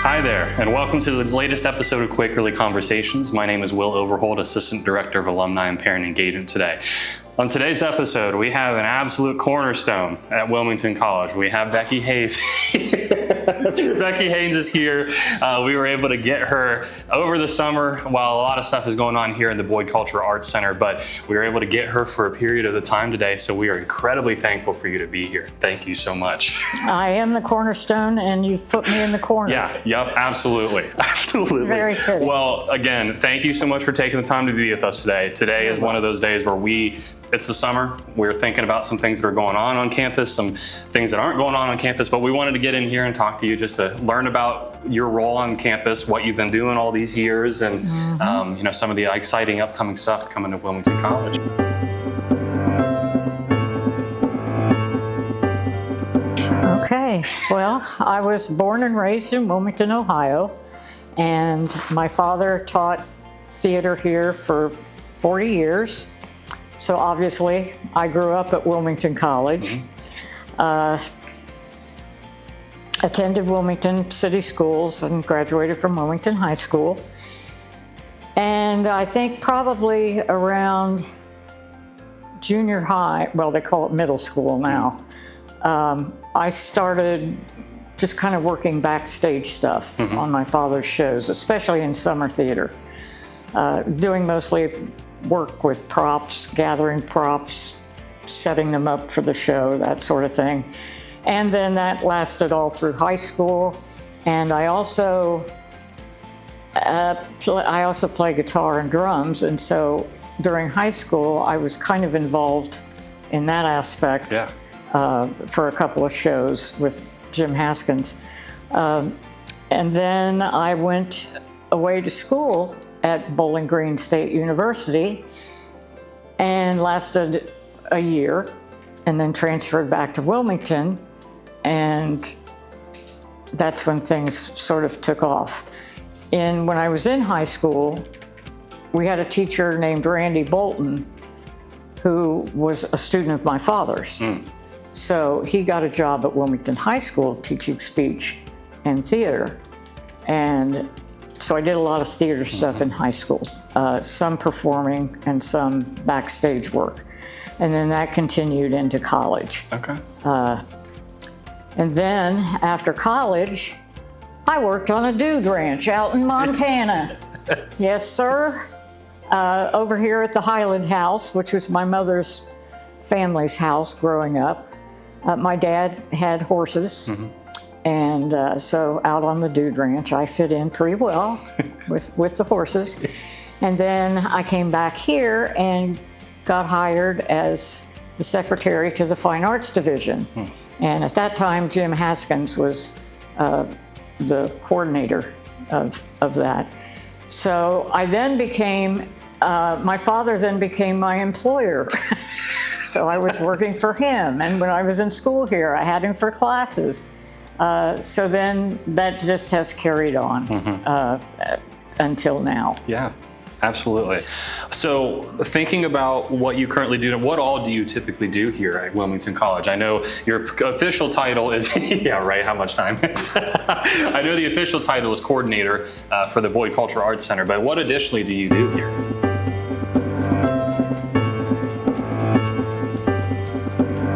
Hi there, and welcome to the latest episode of Quakerly Conversations. My name is Will Overholt, Assistant Director of Alumni and Parent Engagement today. On today's episode, we have an absolute cornerstone at Wilmington College. We have Becky Haines. Becky Haines is here. We were able to get her over the summer while a lot of stuff is going on here in the Boyd Cultural Arts Center, but we were able to get her for a period of the time today, so we are incredibly thankful for you to be here. Thank you so much. I am the cornerstone, and you've put me in the corner. Yeah, yep, absolutely. Absolutely. Very fitting. Well, again, thank you so much for taking the time to be with us today. Today is one of those days where it's the summer. We're thinking about some things that are going on campus, some things that aren't going on campus, but we wanted to get in here and talk to you just to learn about your role on campus, what you've been doing all these years, and some of the exciting upcoming stuff coming to Wilmington College. Okay, well, I was born and raised in Wilmington, Ohio, and my father taught theater here for 40 years. So obviously, I grew up at Wilmington College, attended Wilmington City Schools and graduated from Wilmington High School. And I think probably around junior high, well, they call it middle school now, I started just kind of working backstage stuff on my father's shows, especially in summer theater, doing mostly work with props, gathering props, setting them up for the show, that sort of thing. And then that lasted all through high school. And I also play guitar and drums. And so during high school, I was kind of involved in that aspect for a couple of shows with Jim Haskins. And then I went away to school at Bowling Green State University and lasted a year, and then transferred back to Wilmington, and that's when things sort of took off. And when I was in high school, we had a teacher named Randy Bolton who was a student of my father's. So he got a job at Wilmington High School teaching speech and theater, and so I did a lot of theater stuff in high school, some performing and some backstage work. And then that continued into college. Okay. And then after college, I worked on a dude ranch out in Montana. Yes, sir. Over here at the Highland House, which was my mother's family's house growing up. My dad had horses. And so out on the dude ranch, I fit in pretty well with the horses. And then I came back here and got hired as the secretary to the Fine Arts Division. And at that time, Jim Haskins was the coordinator of that. So I then became, my father then became my employer. So I was working for him. And when I was in school here, I had him for classes. So then that just has carried on until now. Yeah, absolutely. So thinking about what you currently do, what all do you typically do here at Wilmington College? I know your official title is, yeah, right, how much time? I know the official title is coordinator for the Boyd Cultural Arts Center, but what additionally do you do here?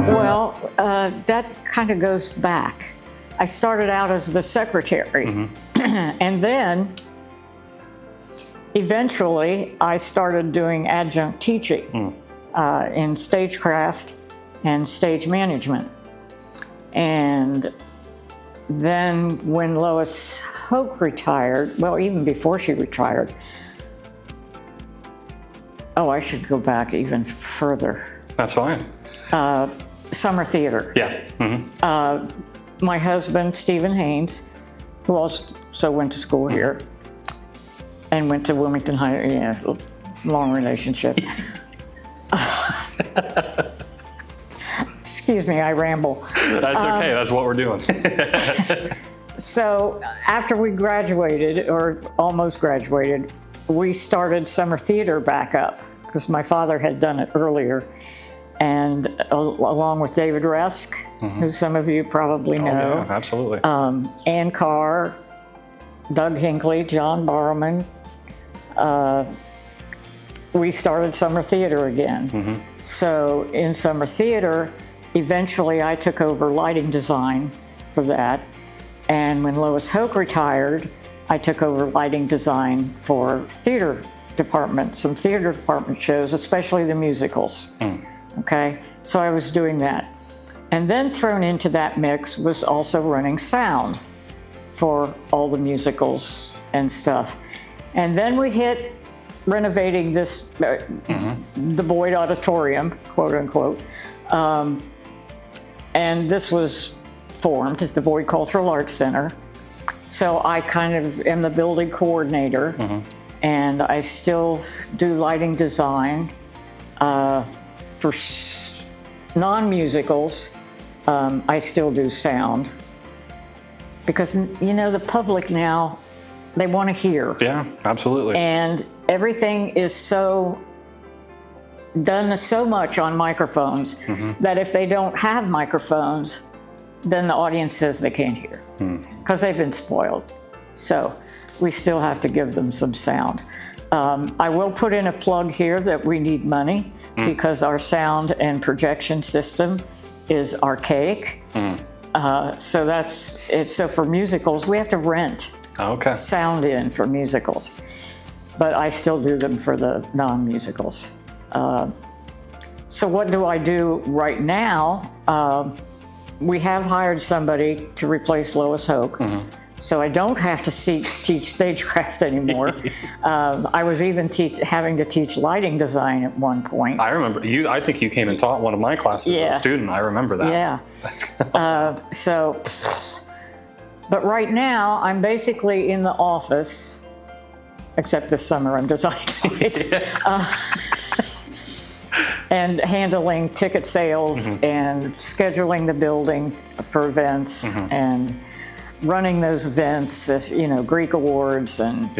Well, that kind of goes back. I started out as the secretary, and then eventually I started doing adjunct teaching in stagecraft and stage management. And then when Lois Hoke retired, well, even before she retired, I should go back even further. That's fine. Summer theater. Yeah. My husband, Stephen Haines, who also went to school here and went to Wilmington High, long relationship. Excuse me, I ramble. That's okay, that's what we're doing. So after we graduated, or almost graduated, we started summer theater back up because my father had done it earlier. And along with David Resk, who some of you probably know. Yeah, absolutely. Ann Carr, Doug Hinckley, John Barrowman, we started summer theater again. So in summer theater, eventually I took over lighting design for that. And when Lois Hoke retired, I took over lighting design for theater department, some theater department shows, especially the musicals. Okay, so I was doing that. And then thrown into that mix was also running sound for all the musicals and stuff. And then we hit renovating this, the Boyd Auditorium, quote unquote. And this was formed as the Boyd Cultural Arts Center. So I kind of am the building coordinator, and I still do lighting design for non-musicals. I still do sound because, you know, the public now, they want to hear. Yeah, absolutely. And everything is done so much on microphones that if they don't have microphones, then the audience says they can't hear because they've been spoiled. So we still have to give them some sound. I will put in a plug here that we need money because our sound and projection system is archaic. So that's it. So for musicals, we have to rent sound in for musicals, but I still do them for the non-musicals. So what do I do right now? We have hired somebody to replace Lois Hoke. So I don't have to teach stagecraft anymore. I was even having to teach lighting design at one point. I remember you. I think you came and taught one of my classes as a student. I remember that. Yeah. But right now I'm basically in the office, except this summer I'm designing lights, and handling ticket sales and scheduling the building for events and running those events, you know, Greek awards and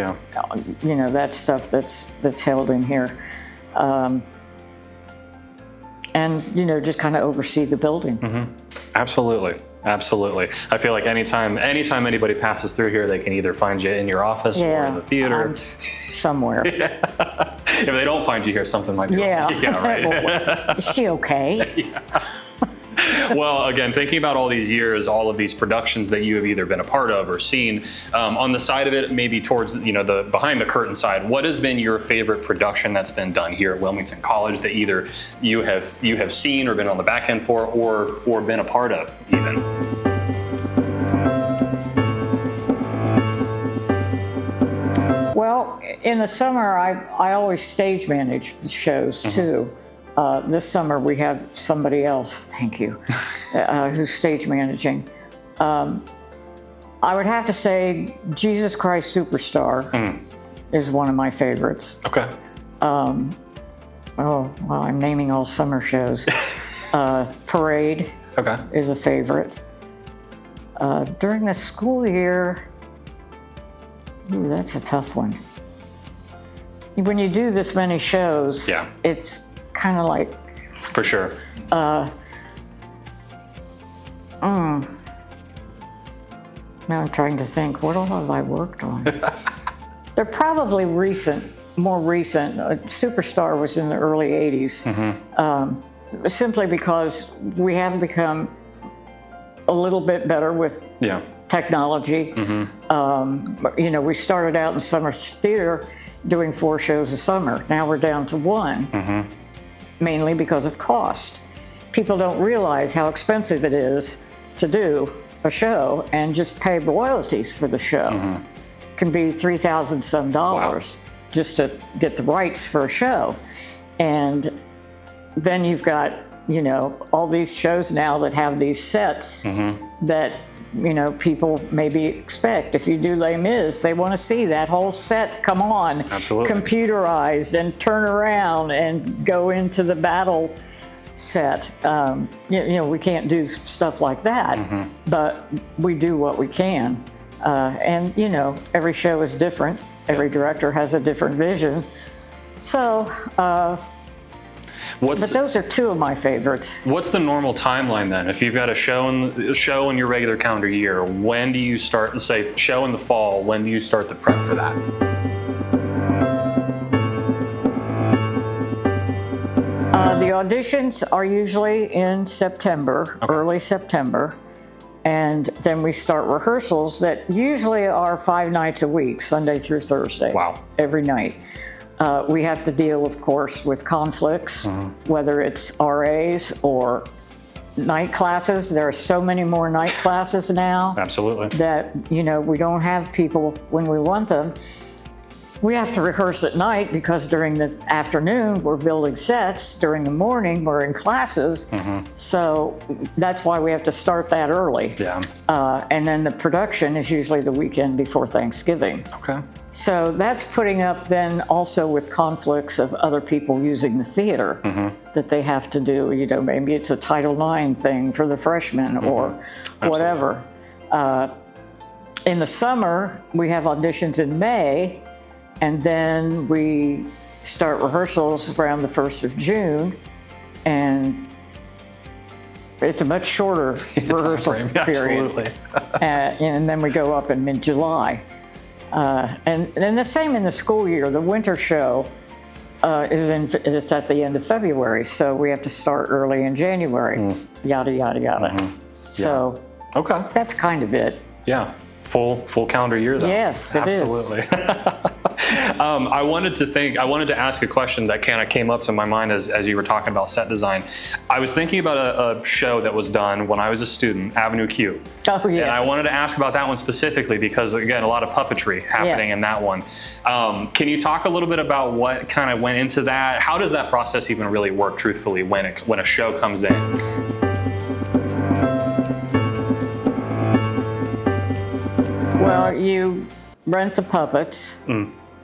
you know, that stuff that's held in here, and you know, just kind of oversee the building. Absolutely. Absolutely. I feel like anytime anybody passes through here, they can either find you in your office or in the theater. Somewhere. If they don't find you here, something might be wrong. Yeah, right. Is she okay? Well, again, thinking about all these years, all of these productions that you have either been a part of or seen, on the side of it, maybe towards, you know, the behind the curtain side, what has been your favorite production that's been done here at Wilmington College that either you have seen or been on the back end for, or been a part of even? Well, in the summer, I always stage manage shows too. This summer we have somebody else, thank you, who's stage managing. I would have to say Jesus Christ Superstar is one of my favorites. Okay. Oh, well, I'm naming all summer shows. Parade is a favorite. During the school year, ooh, that's a tough one. When you do this many shows, it's kind of like... For sure. Now I'm trying to think, what all have I worked on? They're probably more recent. Superstar was in the early 80s. Simply because we have become a little bit better with technology. You know, we started out in summer theater doing 4 shows a summer. Now we're down to 1, mainly because of cost. People don't realize how expensive it is to do a show and just pay royalties for the show. Can be $3,000 some just to get the rights for a show. And then you've got, you know, all these shows now that have these sets that, you know, people maybe expect. If you do Les Mis, they want to see that whole set come on, computerized and turn around and go into the battle set. You know, we can't do stuff like that, but we do what we can. And, you know, every show is different. Every director has a different vision. So, But those are two of my favorites. What's the normal timeline then? If you've got a show in your regular calendar year, when do you start, say, show in the fall, when do you start the prep for that? The auditions are usually in September, early September. And then we start rehearsals that usually are 5 nights a week, Sunday through Thursday. Wow. Every night. We have to deal, of course, with conflicts, whether it's RAs or night classes. There are so many more night classes now. Absolutely. That, we don't have people when we want them. We have to rehearse at night because during the afternoon we're building sets. During the morning we're in classes. So that's why we have to start that early. Yeah. And then the production is usually the weekend before Thanksgiving. Okay. So that's putting up then also with conflicts of other people using the theater that they have to do. Maybe it's a Title IX thing for the freshmen or whatever. In the summer we have auditions in May. And then we start rehearsals around the 1st of June, and it's a much shorter rehearsal period. Absolutely. And then we go up in mid-July. And the same in the school year. The winter show it's at the end of February, so we have to start early in January. Yada, yada, yada. So that's kind of it. Yeah. Full calendar year though. Yes, it is. Absolutely. I wanted to ask a question that kind of came up to my mind as you were talking about set design. I was thinking about a show that was done when I was a student, Avenue Q. Oh, yes. And I wanted to ask about that one specifically because, again, a lot of puppetry happening in that one. Can you talk a little bit about what kind of went into that? How does that process even really work, truthfully, when a show comes in? Well, you rent the puppets.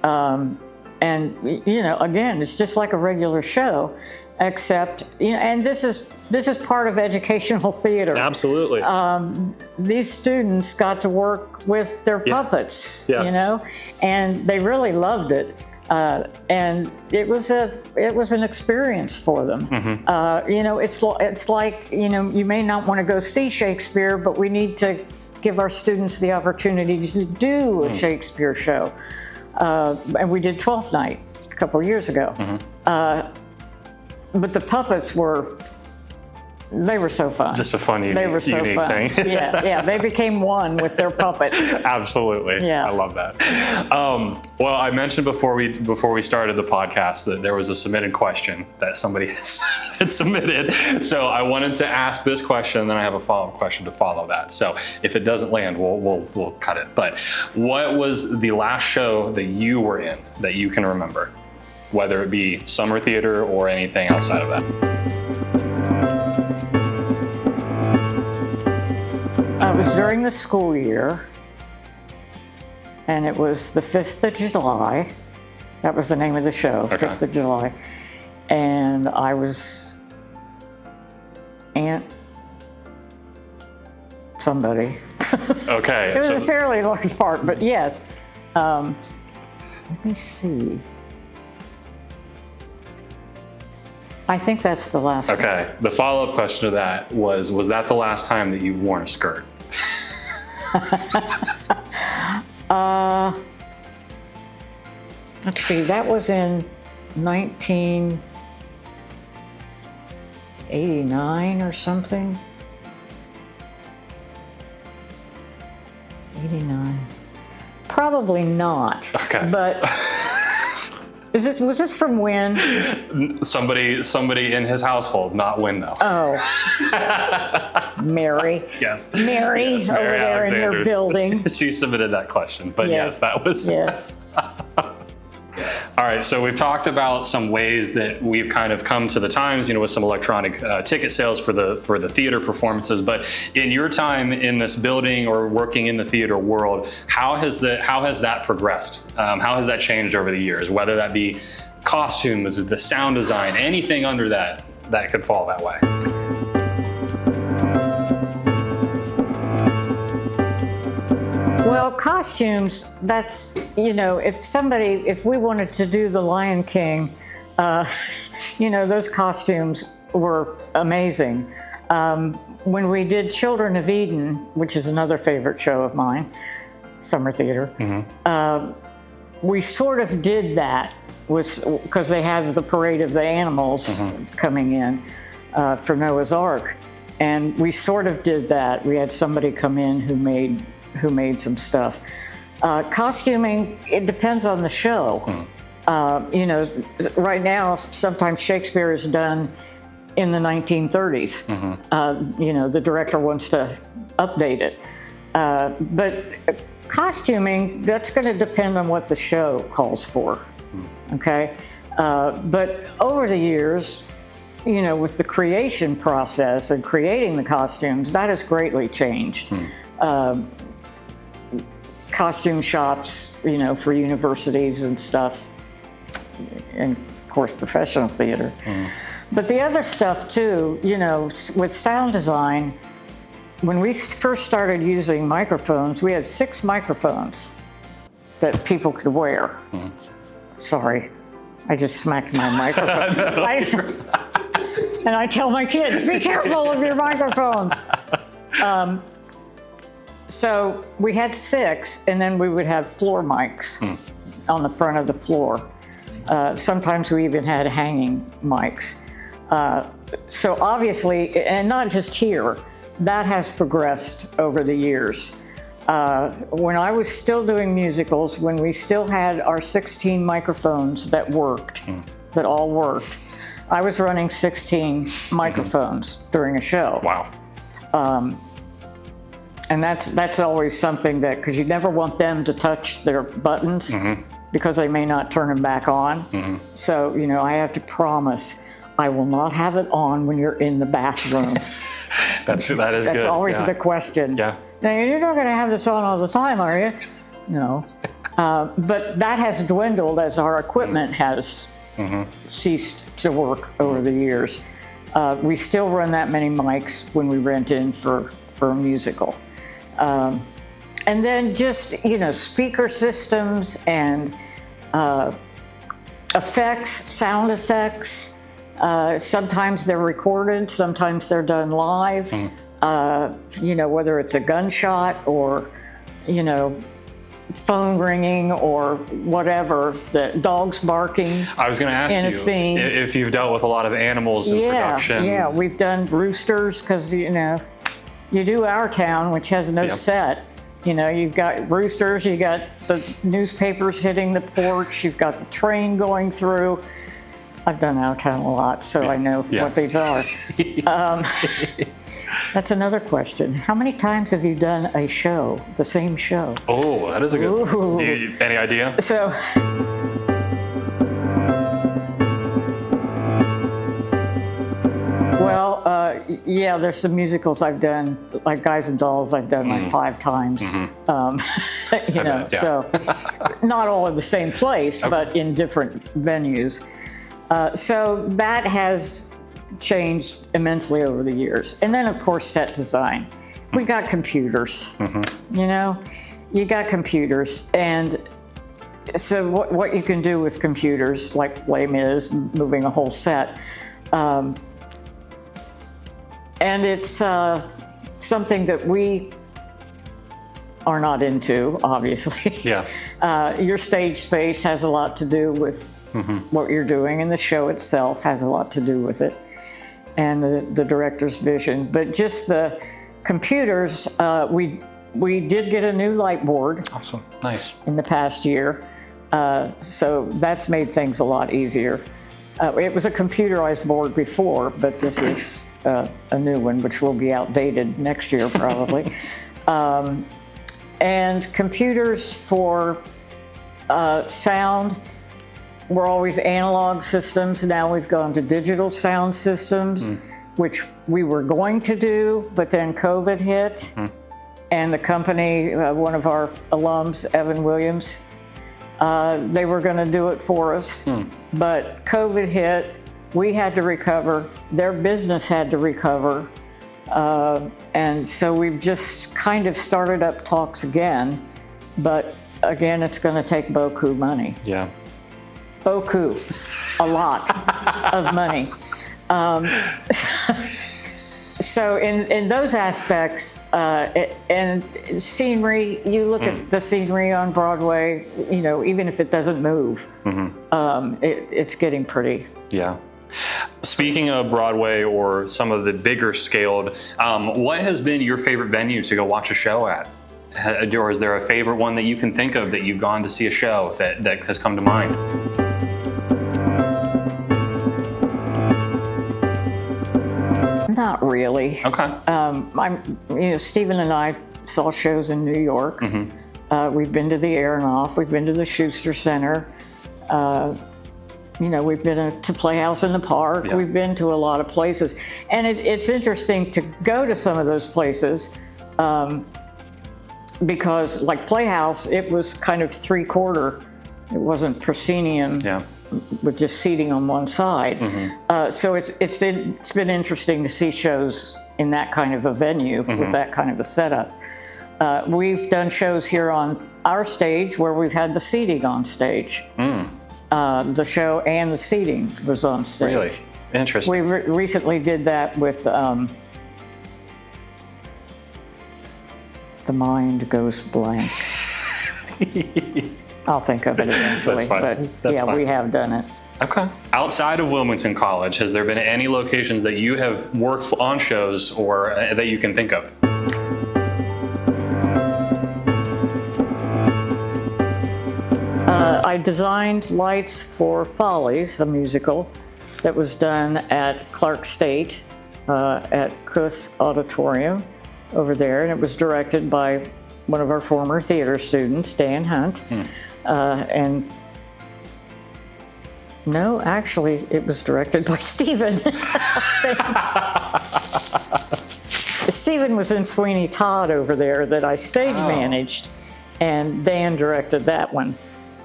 And again, it's just like a regular show, except and this is part of educational theater. Absolutely. These students got to work with their puppets, and they really loved it. And it was an experience for them. It's like you may not want to go see Shakespeare, but we need to give our students the opportunity to do a Shakespeare show. And we did 12th Night a couple years ago. But the puppets were so fun. Just a fun, unique thing. Yeah, they became one with their puppet. Absolutely. Yeah. I love that. Well, I mentioned before we started the podcast that there was a submitted question that somebody had submitted. So I wanted to ask this question, and then I have a follow-up question to follow that. So if it doesn't land, we'll cut it. But what was the last show that you were in that you can remember? Whether it be summer theater or anything outside of that. It was during the school year, and it was the 5th of July. That was the name of the show, 5th of July. And I was Aunt somebody. Okay. It was a fairly large part, but yes. Let me see. I think that's the last one. Okay. The follow-up question to that was that the last time that you've worn a skirt? Let's see, that was in 1989 or something. 89. Probably not. Okay. But was this from when? Somebody in his household, not when though. Oh. Mary. Yes. Mary, yes, over there Alexander. in their building. She submitted that question, but yes that was. Yes. All right, so we've talked about some ways that we've kind of come to the times, with some electronic ticket sales for the theater performances. But in your time in this building or working in the theater world, how has that progressed? How has that changed over the years? Whether that be costumes, the sound design, anything under that could fall that way. Well, costumes, that's, if we wanted to do the Lion King, you know, those costumes were amazing. When we did Children of Eden, which is another favorite show of mine, summer theater, we sort of did that because they had the parade of the animals coming in for Noah's Ark, and we sort of did that. We had somebody come in who made some stuff. Costuming, it depends on the show. You know, right now, sometimes Shakespeare is done in the 1930s. You know, the director wants to update it. But costuming, that's going to depend on what the show calls for, okay? But over the years, you know, with the creation process and creating the costumes, that has greatly changed. Costume shops, you know, for universities and stuff, and of course professional theater. But the other stuff too, you know, with sound design, when we first started using microphones, we had 6 microphones that people could wear. Sorry, I just smacked my microphone. And I tell my kids, be careful of your microphones. So we had 6, and then we would have floor mics on the front of the floor. Sometimes we even had hanging mics. So obviously, and not just here, that has progressed over the years. When I was still doing musicals, when we still had our 16 microphones that worked, that all worked, I was running 16 microphones during a show. Wow. And that's always something that, because you never want them to touch their buttons because they may not turn them back on. So, you know, I have to promise I will not have it on when you're in the bathroom. That is That's good. always the question. Yeah. Now, you're not going to have this on all the time, are you? No. But that has dwindled as our equipment has ceased to work over the years. We still run that many mics when we rent in for a musical. And then just, you know, speaker systems and effects, sound effects. Sometimes they're recorded, sometimes they're done live. You know, whether it's a gunshot or, you know, phone ringing or whatever, the dogs barking. I was going to ask in a you scene. If you've dealt with a lot of animals in production. Yeah, we've done roosters because, you know, you do Our Town, which has no set. You know, you've got roosters, you got the newspapers hitting the porch, you've got the train going through. I've done Our Town a lot, so I know what these are. That's another question. How many times have you done a show, the same show? Oh, that is a good one. Any idea? So, well, yeah, there's some musicals I've done, like Guys and Dolls, I've done like 5 times. You know, so not all in the same place, but in different venues. So that has changed immensely over the years. And then, of course, set design. We got computers, you know? You got computers. And so what you can do with computers, like Les Mis, moving a whole set, and it's something that we are not into, obviously. Your stage space has a lot to do with what you're doing, and the show itself has a lot to do with it, and the director's vision. But just the computers, we did get a new light board. Awesome, nice. In the past year, so that's made things a lot easier. It was a computerized board before, but this is a new one, which will be outdated next year probably. And computers for sound. We're always analog systems. Now we've gone to digital sound systems, which we were going to do, but then COVID hit. And the company, one of our alums, Evan Williams, they were going to do it for us. But COVID hit, we had to recover, their business had to recover. And so we've just kind of started up talks again. But again, it's going to take beaucoup money. beaucoup, a lot of money. So in those aspects, and scenery, you look at the scenery on Broadway, you know, even if it doesn't move, it's getting pretty. Yeah. Speaking of Broadway or some of the bigger scaled, what has been your favorite venue to go watch a show at? Or is there a favorite one that you can think of that you've gone to see a show that has come to mind? Not really. Okay. Stephen and I saw shows in New York. We've been to the Aronoff. We've been to the Schuster Center. We've been to Playhouse in the Park. Yeah. We've been to a lot of places. And it's interesting to go to some of those places because, like Playhouse, it was kind of three-quarter. It wasn't proscenium. Yeah. With just seating on one side. So it's been interesting to see shows in that kind of a venue with that kind of a setup. We've done shows here on our stage where we've had the seating on stage. The show and the seating was on stage. Really? Interesting. We recently did that with the mind goes blank. I'll think of it eventually. That's fine. But Fine. We have done it. Okay. Outside of Wilmington College, has there been any locations that you have worked on shows or that you can think of? I designed lights for Follies, a musical that was done at Clark State at Kuss Auditorium over there, and it was directed by one of our former theater students, Dan Hunt. And no, actually, it was directed by Stephen. Stephen was in Sweeney Todd over there that I stage managed, and Dan directed that one.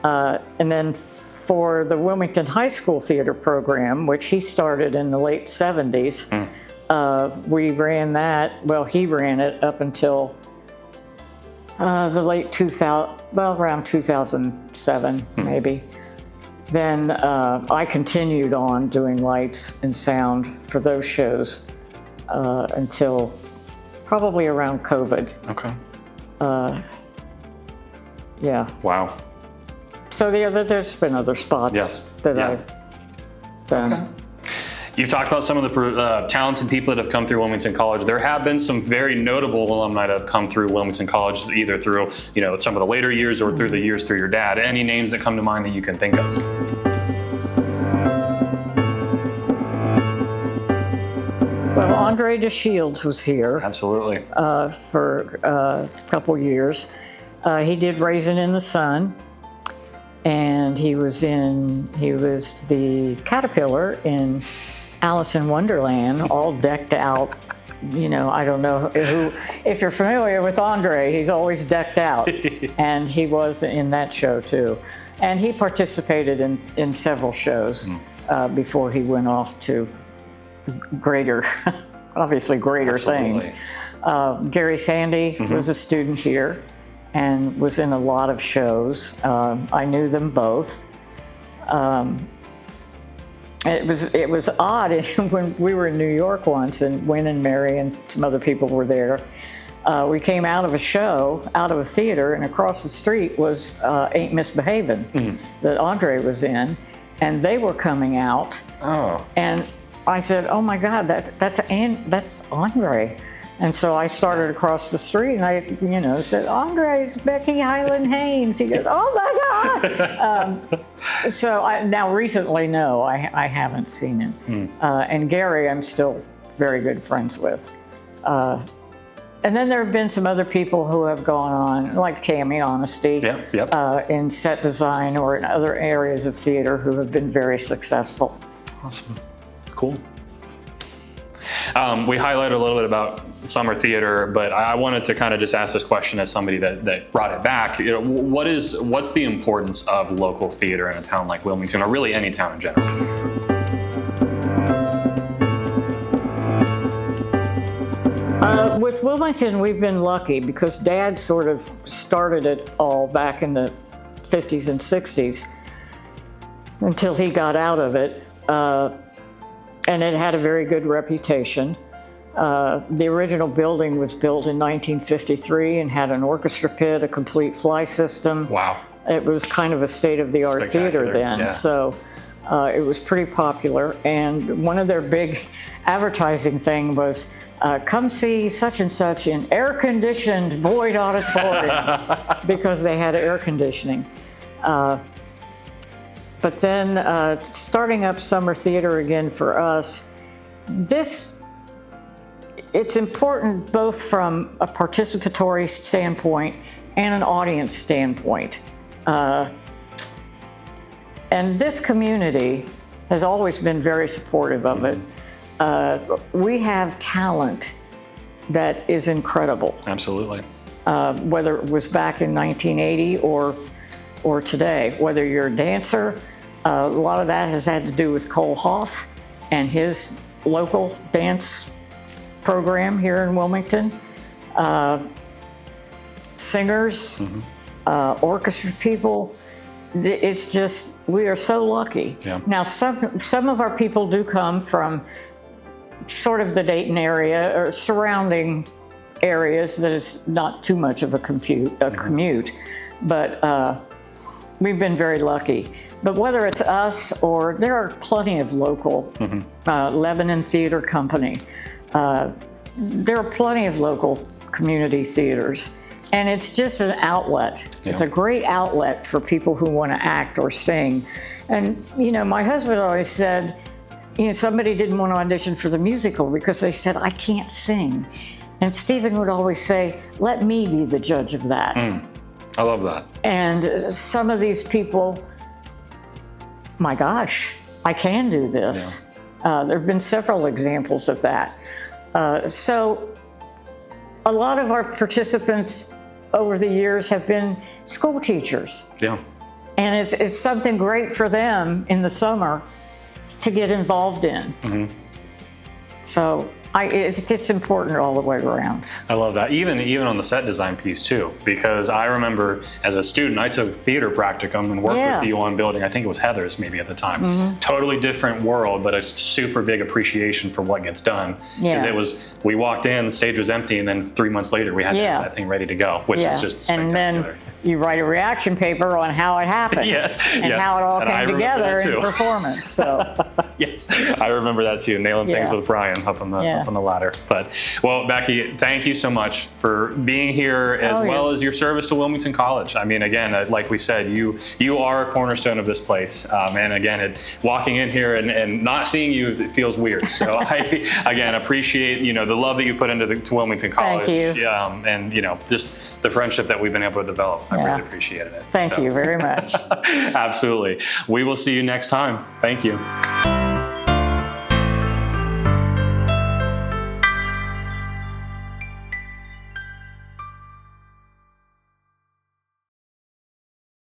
And then for the Wilmington High School theater program, which he started in the late 70s, we ran that, well, he ran it up until the late 2000, well, around 2007, maybe. Then I continued on doing lights and sound for those shows until probably around COVID. Okay. Yeah. Wow. So there's been other spots that I've done. Okay. You've talked about some of the talented people that have come through Wilmington College. There have been some very notable alumni that have come through Wilmington College, either through some of the later years or through the years through your dad. Any names that come to mind that you can think of? Well, Andre DeShields was here. Absolutely. For a couple years. He did Raisin in the Sun, and he was the caterpillar in Alice in Wonderland, all decked out. I don't know if you're familiar with Andre, he's always decked out. And he was in that show too. And he participated in several shows before he went off to obviously greater things. Gary Sandy was a student here and was in a lot of shows. I knew them both. It was odd when we were in New York once, and Wynn and Mary and some other people were there. We came out of a show, out of a theater, and across the street was Ain't Misbehavin' that Andre was in, and they were coming out. Oh. And I said, "Oh my God, that's Andre." And so I started across the street, and I, said, "Andre, it's Becky Highland Haines." He goes, "Oh my God!" Now recently, no, I haven't seen him. And Gary, I'm still very good friends with. And then there have been some other people who have gone on, like Tammy Honesty, in set design or in other areas of theater, who have been very successful. Awesome. Cool. We highlighted a little bit about summer theater, but I wanted to kind of just ask this question as somebody that brought it back. What's the importance of local theater in a town like Wilmington, or really any town in general? With Wilmington, we've been lucky because Dad sort of started it all back in the 50s and 60s. until he got out of it. And it had a very good reputation. The original building was built in 1953 and had an orchestra pit, a complete fly system. Wow. It was kind of a state-of-the-art theater then, yeah. so it was pretty popular. And one of their big advertising thing was, come see such and such in air-conditioned Boyd Auditorium, because they had air conditioning. But then starting up summer theater again for us, it's important both from a participatory standpoint and an audience standpoint. And this community has always been very supportive of it. We have talent that is incredible. Absolutely. Whether it was back in 1980 or today, whether you're a dancer, a lot of that has had to do with Cole Hoff and his local dance program here in Wilmington. Singers, orchestra people, it's just, we are so lucky. Yeah. Now, some of our people do come from sort of the Dayton area or surrounding areas that it's not too much of a commute, but we've been very lucky. But whether it's us or there are plenty of local, Lebanon Theater Company, there are plenty of local community theaters. And it's just an outlet. Yeah. It's a great outlet for people who want to act or sing. And, you know, my husband always said, you know, somebody didn't want to audition for the musical because they said, I can't sing. And Stephen would always say, let me be the judge of that. I love that. And some of these people, my gosh, I can do this. Yeah. There have been several examples of that. So a lot of our participants over the years have been school teachers. Yeah. And it's something great for them in the summer to get involved in. So it's important all the way around. I love that. Even on the set design piece too, because I remember as a student, I took theater practicum and worked with you on building, I think it was Heather's maybe at the time. Totally different world, but a super big appreciation for what gets done. Because it was, we walked in, the stage was empty, and then 3 months later we had that thing ready to go, which is just spectacular. And then you write a reaction paper on how it happened. And how it all came together in performance. So. Yes, I remember that too, nailing things with Brian up on the ladder. But, well, Becky, thank you so much for being here, as well as your service to Wilmington College. I mean, again, like we said, you are a cornerstone of this place. And again, walking in here and not seeing you, it feels weird. So I, again, appreciate, you know, the love that you put into to Wilmington College. Thank you. And, you know, just the friendship that we've been able to develop. I really appreciated it. Thank you very much. Absolutely. We will see you next time. Thank you.